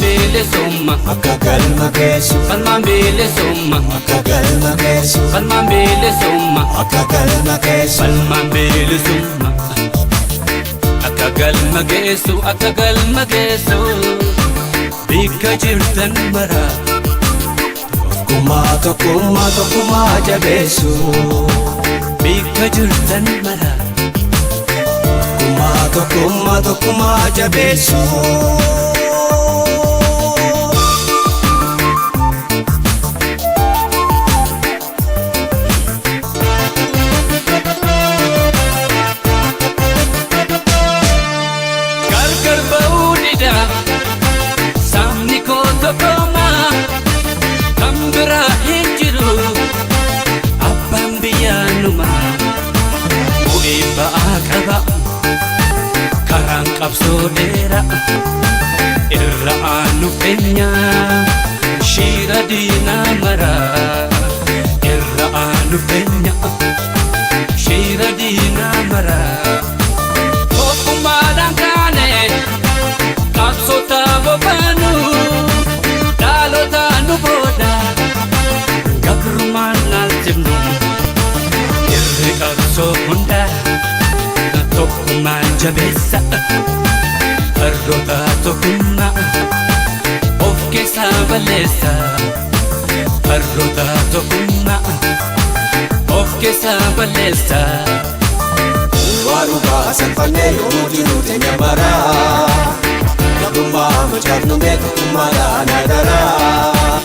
Bilisumma akka galma geessu falmaan bilisumma akka galma geessu falmaan bilisumma akka galma geessu falmaan bilisumma akka galma geessu akka galma geessu bikka jirtan mara tokkummaa jabeessu bikka jirtan mara tokkummaa jabeessu karaan qabsoo dheeraa irra aanu feenya shiira diinaa maraa irra aanu feenya shiira diinaa maraa tokkummaadhaan kaane qabsoota bobaanu dhaalota nu booda gabrumaan laalchifnu irri qabsoo hundaa tokkummaan jabeessa harroota tokkummaa of keessaa balleessa harroota tokkummaa of keessaa balleessa waaru baasan fannee yommuu jiru teenya maraa gabrummaa macaafnu mee tokkummaadhaan adaraa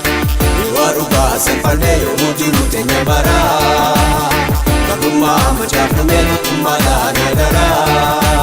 waaru baasan fannee yommuu jiru teenya maraa gabrummaa macaafnu mee tokkummaadhaan adaraa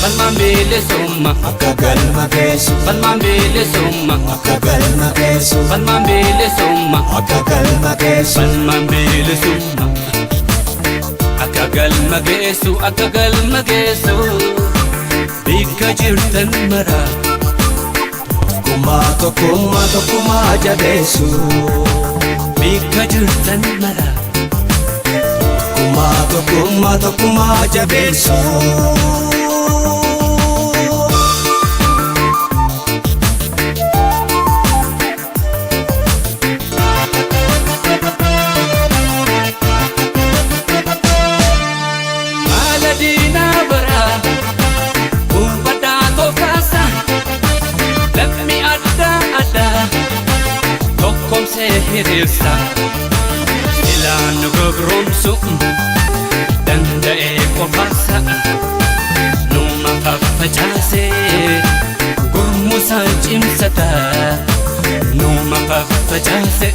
falmaan bilisumma akka galma geessu falmaan bilisumma akka galma geessu falmaan bilisumma akka galma geessu falmaan bilisumma akka galma geessu akka galma geessu bikka jirtan mara tokkummaa jabeessu bikka jirtan mara tokkummaa jabeessu hiriirsa ilaan nu gabroomsu danda'ee qofaasa numa faffacaase gurmusa cimsata numa faffacaase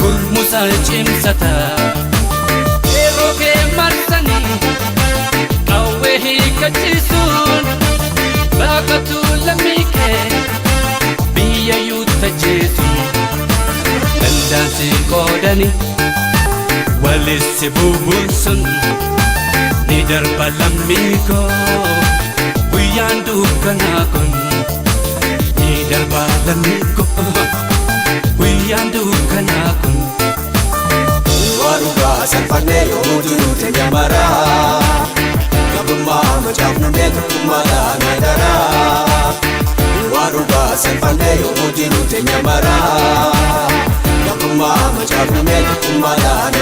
gurmusa cimsata yeroo kee marsanii qawwee hiikachiisuun baaqatu lammii kee biyyayyuu tajjeesuun dandaansi qoodani walitti bubuun sun ni darba lammii koo guyyaan dukkanaa kun ni darba lammii koo guyyaan dukkanaa kun. Waruga salphannee yoo jiru teenya maraa gabrummaa macaafnee tokkummaadhaan nagaraa. Waruga salphannee yoo jiru teenya maraa gabrummaa macaafnee tokkummaadhaan